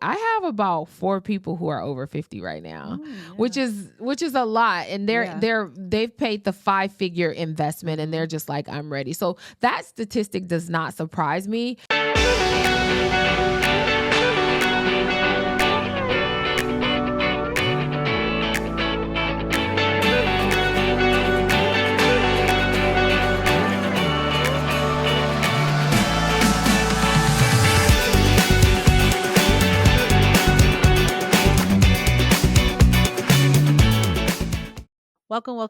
I have about 4 people who are over 50 right now, Yeah. which is a lot. And they've paid the 5-figure investment and they're just like, I'm ready. So that statistic does not surprise me.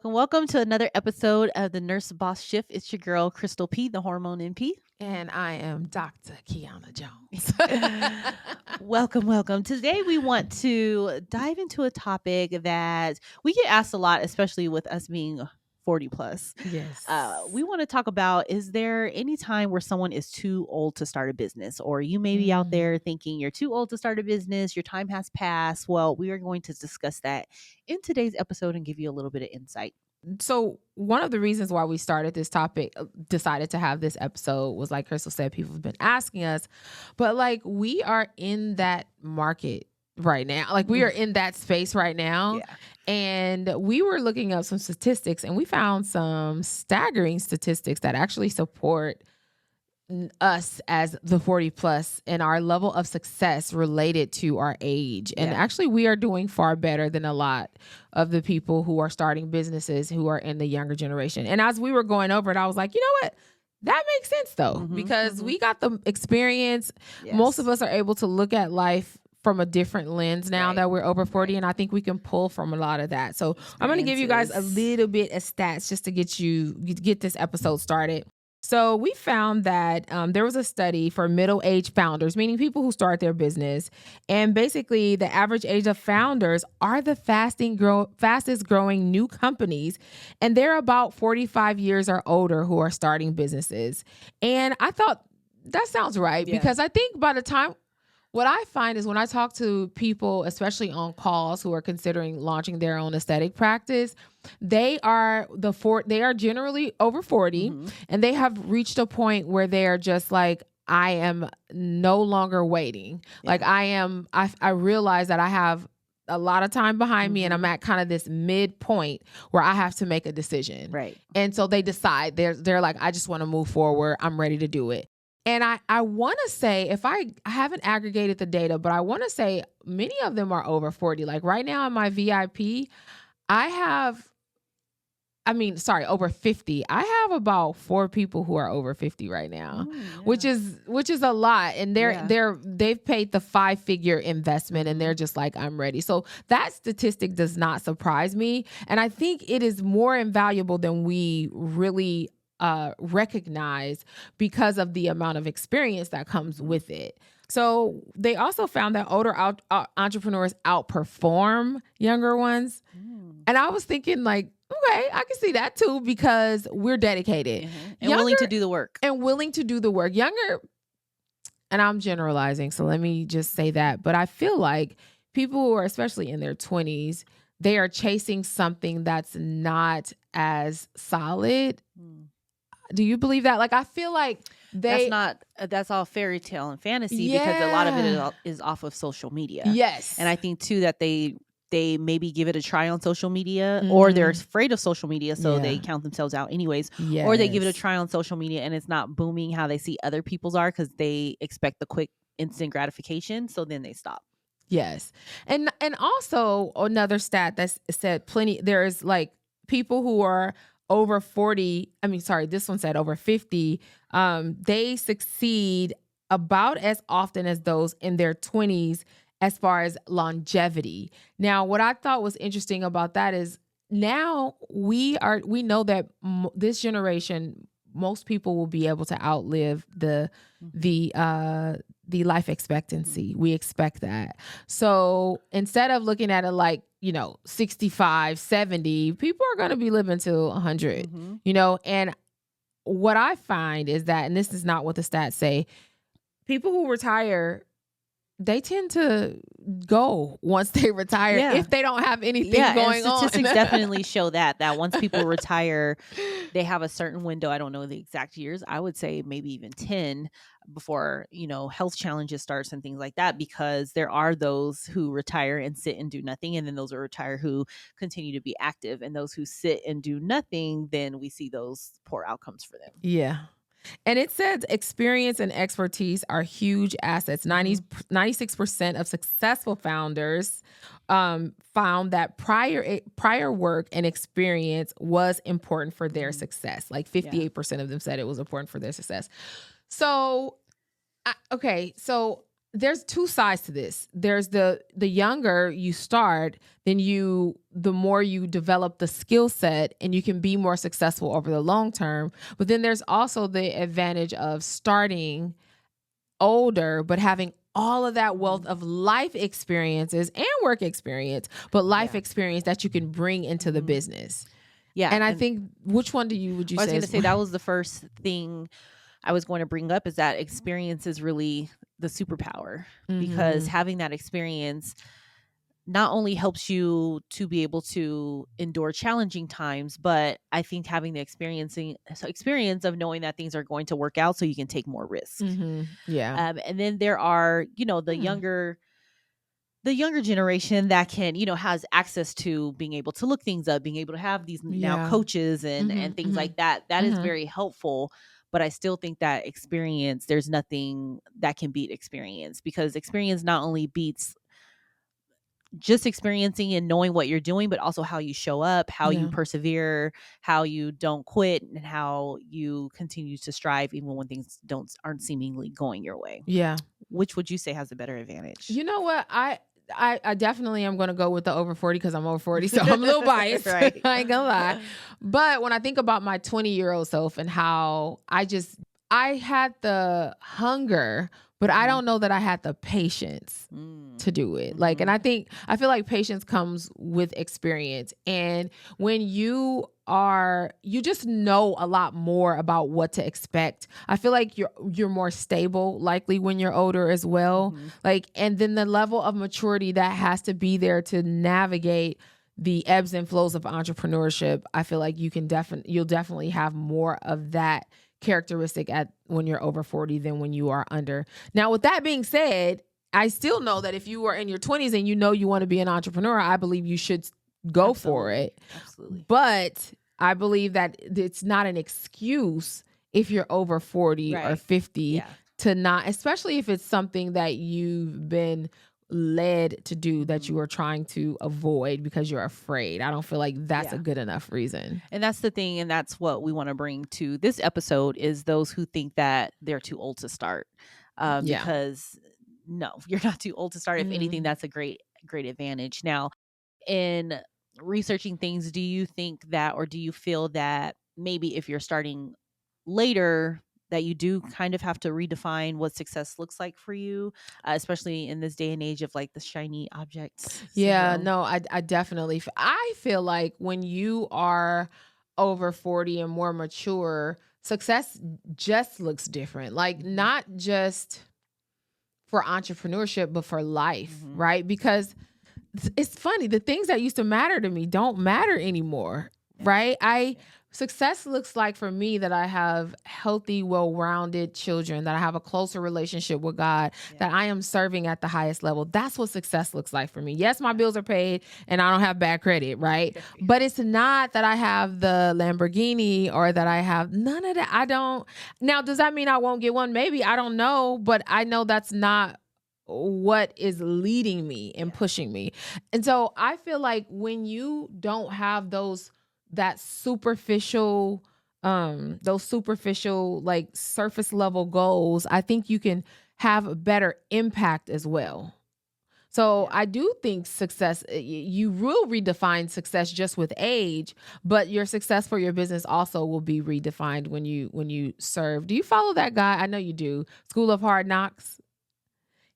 Welcome to another episode of the Nurse Boss Shift. It's your girl, Christal P, the Hormone NP. And I am Dr. Kiiyonna Jones. Welcome. Today we want to dive into a topic that we get asked a lot, especially with us being 40 plus. Yes. We want to talk about, is there any time where someone is too old to start a business? Or you may be out there thinking you're too old to start a business, your time has passed. Well, we are going to discuss that in today's episode and give you a little bit of insight. So one of the reasons why we started this topic, decided to have this episode, was like Christal said, people have been asking us, but like we are in that market right now. Like we are in that space right now. Yeah. And we were looking up some statistics and we found some staggering statistics that actually support us as the 40 plus and our level of success related to our age. And actually we are doing far better than a lot of the people who are starting businesses who are in the younger generation. And as we were going over it, I was like, you know what? That makes sense though, because we got the experience. Yes. Most of us are able to look at life from a different lens now that we're over 40. And I think we can pull from a lot of that. So I'm going to give you guys a little bit of stats just to get this episode started. So we found that there was a study for middle-aged founders, meaning people who start their business. And basically the average age of founders are the fastest growing new companies. And they're about 45 years or older who are starting businesses. And I thought that sounds right because I think by the time, what I find is when I talk to people, especially on calls who are considering launching their own aesthetic practice, they are generally over 40 and they have reached a point where they are just like, I am no longer waiting. Like I realize that I have a lot of time behind me and I'm at kind of this midpoint where I have to make a decision. Right. And so they decide, they're like, I just want to move forward. I'm ready to do it. And I want to say, if I haven't aggregated the data, but I want to say many of them are over 40. Like right now in my VIP, over 50. I have about 4 people who are over 50 right now, which is a lot. And they've paid the 5-figure investment and they're just like, I'm ready. So that statistic does not surprise me. And I think it is more invaluable than we really recognize because of the amount of experience that comes with it. So they also found that older entrepreneurs outperform younger ones. And I was thinking like, okay, I can see that too, because we're dedicated and willing to do the work. Younger, and I'm generalizing, so let me just say that. But I feel like people who are especially in their 20s, they are chasing something that's not as solid. Do you believe that? Like, I feel like that's all fairy tale and fantasy because a lot of it is off of social media. Yes. And I think too that they maybe give it a try on social media or they're afraid of social media. So they count themselves out anyways, or they give it a try on social media and it's not booming how they see other people's are because they expect the quick instant gratification. So then they stop. Yes. And also another stat that said there's like people who are over 40, this one said over 50, they succeed about as often as those in their 20s as far as longevity. Now, what I thought was interesting about that is now we know that this generation, most people will be able to outlive the life expectancy. We expect that. So instead of looking at it like, 65, 70, people are going to be living to 100, and what I find is that, and this is not what the stats say, people who retire, they tend to go once they retire if they don't have anything going on. Statistics definitely show that once people retire, they have a certain window. I don't know the exact years. I would say maybe even 10 before, health challenges starts and things like that, because there are those who retire and sit and do nothing. And then those who retire who continue to be active, and those who sit and do nothing, then we see those poor outcomes for them. Yeah. And it says experience and expertise are huge assets. 96% of successful founders found that prior work and experience was important for their success. Like 58% of them said it was important for their success. So, so there's two sides to this. There's the younger you start, then the more you develop the skill set and you can be more successful over the long term. But then there's also the advantage of starting older, but having all of that wealth of life experiences and work experience, but life experience that you can bring into the business. Yeah. And I think, which one would you say? I was going to say that was the first thing I was going to bring up, is that experience is really the superpower, because having that experience not only helps you to be able to endure challenging times, but I think having the experience of knowing that things are going to work out so you can take more risks. Yeah. And then there are, the younger generation that can, has access to being able to look things up, being able to have these now coaches and things like that. That is very helpful. But I still think that experience, there's nothing that can beat experience, because experience not only beats just experiencing and knowing what you're doing, but also how you show up, how you persevere, how you don't quit, and how you continue to strive even when things aren't seemingly going your way. Yeah. Which would you say has a better advantage? You know what? I definitely am going to go with the over 40, because I'm over 40, so I'm a little biased. Right. I ain't gonna lie. But when I think about my 20-year-old self and how I had the hunger, but I don't know that I had the patience to do it. Like, and I feel like patience comes with experience. And when you just know a lot more about what to expect, I feel like you're more stable, likely when you're older as well. Like, and then the level of maturity that has to be there to navigate the ebbs and flows of entrepreneurship, I feel like you'll definitely have more of that characteristic when you're over 40 than when you are under. Now, with that being said, I still know that if you are in your 20s and you want to be an entrepreneur, I believe you should go for it. Absolutely. But I believe that it's not an excuse if you're over 40 or 50 to not, especially if it's something that you've been led to do that you are trying to avoid because you're afraid. I don't feel like that's a good enough reason. And that's the thing, and that's what we want to bring to this episode, is those who think that they're too old to start. Because no, you're not too old to start. If anything, that's a great advantage. Now, in researching things, do you think that, or do you feel that maybe if you're starting later, that you do kind of have to redefine what success looks like for you, especially in this day and age of like the shiny objects? Yeah, no, I definitely, I feel like when you are over 40 and more mature, success just looks different. Like, not just for entrepreneurship, but for life, right? Because it's funny, the things that used to matter to me don't matter anymore, right? Success looks like for me that I have healthy, well-rounded children, that I have a closer relationship with God, that I am serving at the highest level. That's what success looks like for me. Yes, my bills are paid and I don't have bad credit, right? But it's not that I have the Lamborghini or that I have none of that. I don't. Now, does that mean I won't get one? Maybe. I don't know. But I know that's not what is leading me and pushing me. And so I feel like when you don't have those superficial like surface level goals, I think you can have a better impact as well. So I do think success, you will redefine success just with age, but your success for your business also will be redefined when you serve. Do you follow that guy? I know you do. School of Hard Knocks.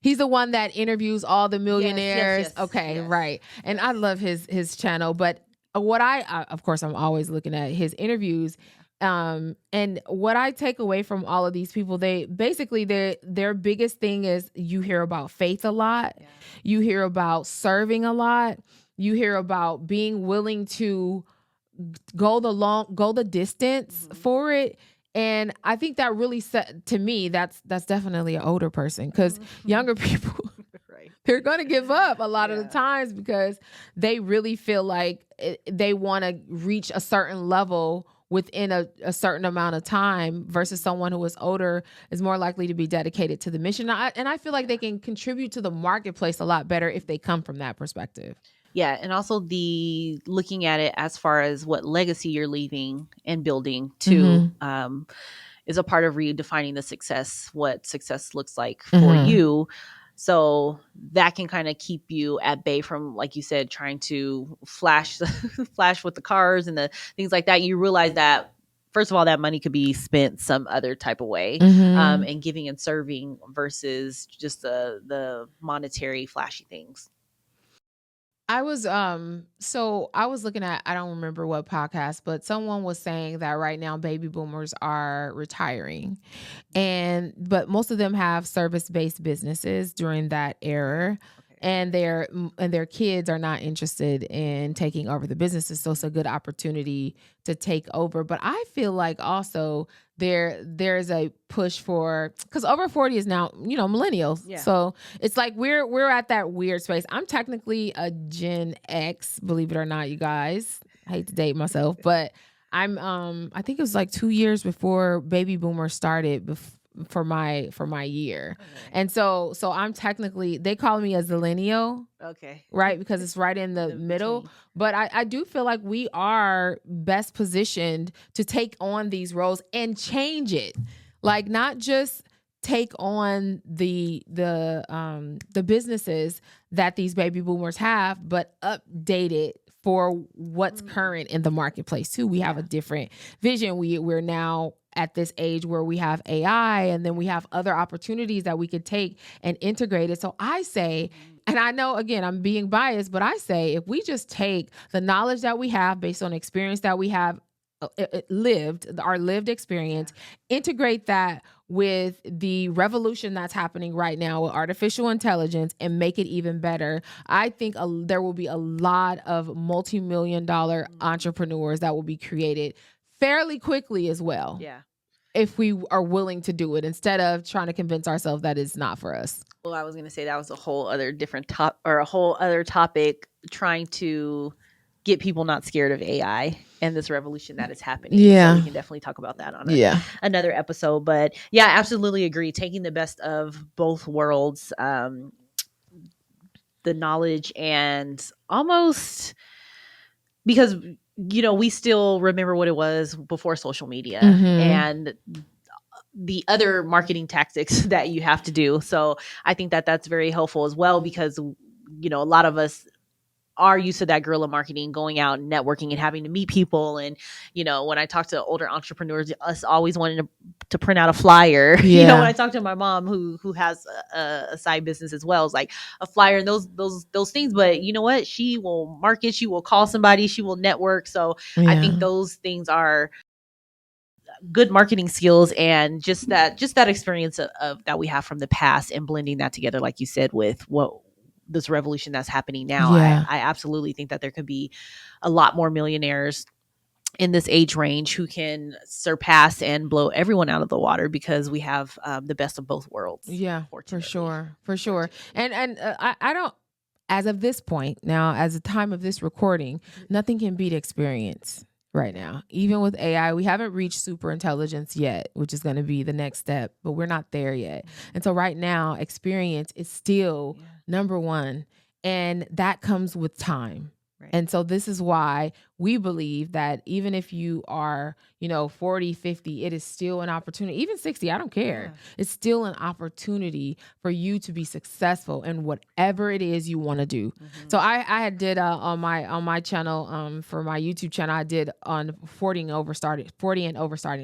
He's the one that interviews all the millionaires. Yes. Okay, right. And I love his channel, but what of course, I'm always looking at his interviews. And what I take away from all of these people, they basically their biggest thing is you hear about faith a lot. Yeah. You hear about serving a lot. You hear about being willing to go the distance for it. And I think that really to me, that's definitely an older person, because younger people, right, they're going to give up a lot of the times because they really feel like they want to reach a certain level within a certain amount of time, versus someone who is older is more likely to be dedicated to the mission. And I feel like they can contribute to the marketplace a lot better if they come from that perspective. Yeah. And also the looking at it as far as what legacy you're leaving and building too, is a part of redefining the success, what success looks like for you. So that can kind of keep you at bay from, like you said, trying to flash with the cars and the things like that. You realize that, first of all, that money could be spent some other type of way, and giving and serving versus just the monetary flashy things. I was looking at, I don't remember what podcast, but someone was saying that right now baby boomers are retiring, but most of them have service-based businesses during that era. And their kids are not interested in taking over the businesses, so it's a good opportunity to take over. But I feel like also there's a push for, because over 40 is now, millennials. Yeah. So it's like we're at that weird space. I'm technically a Gen X, believe it or not, you guys. I hate to date myself, but I'm I think it was like 2 years before baby boomers started for my year. Okay. And so I'm technically, they call me a zillennial. Okay. Right? Because it's right in the middle. Between. But I do feel like we are best positioned to take on these roles and change it. Like, not just take on the businesses that these baby boomers have, but update it for what's current in the marketplace too. We have a different vision. We're now at this age where we have AI, and then we have other opportunities that we could take and integrate it. So I say, and I know, again, I'm being biased, but I say if we just take the knowledge that we have based on experience that we have our lived experience, integrate that with the revolution that's happening right now with artificial intelligence, and make it even better, I think there will be a lot of multi-million-dollar entrepreneurs that will be created fairly quickly as well. Yeah. If we are willing to do it, instead of trying to convince ourselves that it's not for us. Well, I was going to say that was a whole other topic, trying to get people not scared of AI and this revolution that is happening. Yeah. So we can definitely talk about that on another episode. But yeah, I absolutely agree. Taking the best of both worlds, the knowledge, and almost, because we still remember what it was before social media and the other marketing tactics that you have to do. So I think that that's very helpful as well, because, a lot of us are used to that guerrilla marketing, going out and networking and having to meet people. And, when I talk to older entrepreneurs, us always wanting to print out a flyer. Yeah. When I talk to my mom who has a side business as well, it's like a flyer and those things. But you know what? She will market, she will call somebody, she will network. So I think those things are good marketing skills, and just that experience of that we have from the past, and blending that together, like you said, with what this revolution that's happening now. Yeah. I absolutely think that there could be a lot more millionaires in this age range who can surpass and blow everyone out of the water, because we have the best of both worlds. Yeah, for sure. And I don't, as of this point now, as the time of this recording, nothing can beat experience right now. Even with AI, we haven't reached super intelligence yet, which is going to be the next step, but we're not there yet. And so right now, experience is still number one, and that comes with time. Right. And so this is why we believe that even if you are, 40, 50, it is still an opportunity. Even 60, I don't care. Yeah. It's still an opportunity for you to be successful in whatever it is you want to do. Mm-hmm. So I did on my channel, for my YouTube channel, I did on 40 and over starting a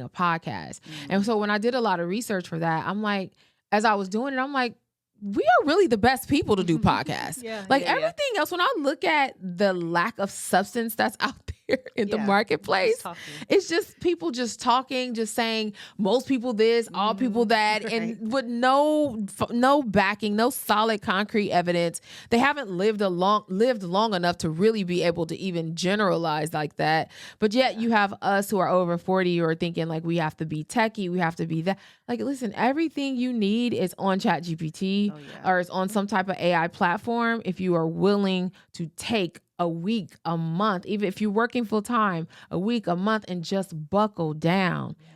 podcast. Mm-hmm. And so when I did a lot of research for that, I'm like, as I was doing it, I'm like, we are really the best people to do podcasts. Everything else, when I look at the lack of substance that's out there, in the marketplace. It's just people just talking, just saying most people this, all people that, and with no backing, no solid concrete evidence. They haven't lived long enough to really be able to even generalize like that. But yet you have us who are over 40 who are thinking like we have to be techie, we have to be that. Like, listen, everything you need is on ChatGPT or it's on some type of AI platform if you are willing to take a week, a month, even if you're working full time, a week, a month, and just buckle down. Yeah.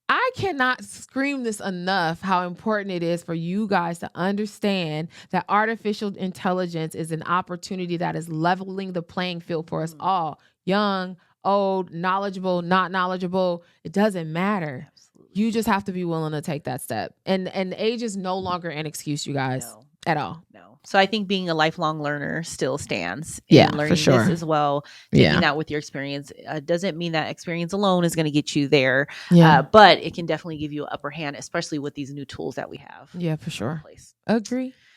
I cannot scream this enough how important it is for you guys to understand that artificial intelligence is an opportunity that is leveling the playing field for us all. Young, old, knowledgeable, not knowledgeable, it doesn't matter. Absolutely. You just have to be willing to take that step. And age is no longer an excuse, you guys, at all. No. So I think being a lifelong learner still stands. And learning for sure. this as well, taking that with your experience doesn't mean that experience alone is going to get you there. But it can definitely give you an upper hand, especially with these new tools that we have. Yeah, for sure.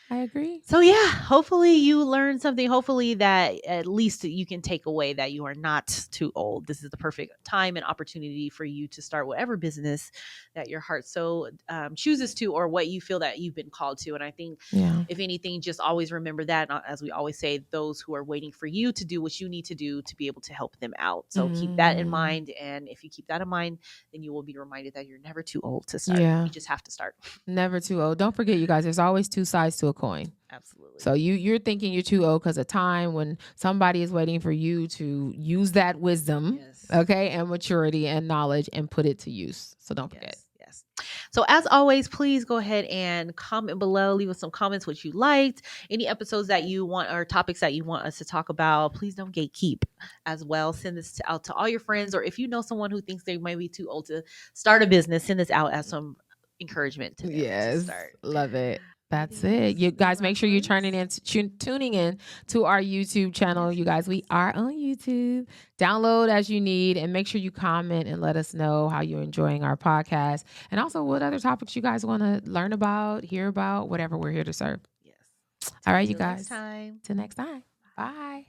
I agree. So hopefully you learned something. Hopefully that at least you can take away that you are not too old. This is the perfect time and opportunity for you to start whatever business that your heart so chooses to, or what you feel that you've been called to. And I think if anything, just always remember that, as we always say, those who are waiting for you to do what you need to do to be able to help them out. So keep that in mind. And if you keep that in mind, then you will be reminded that you're never too old to start. You just have to start. Never too old. Don't forget, you guys, there's always two sides to a coin. Absolutely. So you're thinking you're too old because of time when somebody is waiting for you to use that wisdom, and maturity and knowledge and put it to use. So don't forget. Yes. So as always, please go ahead and comment below. Leave us some comments what you liked. Any episodes that you want or topics that you want us to talk about. Please don't gatekeep as well. Send this out to all your friends, or if you know someone who thinks they might be too old to start a business, send this out as some encouragement to them to start. Love it. That's it. You guys, make sure you're tuning in to our YouTube channel. You guys, we are on YouTube. Download as you need, and make sure you comment and let us know how you're enjoying our podcast, and also what other topics you guys want to learn about, hear about, whatever we're here to serve. All right, you guys. Till next time. Bye.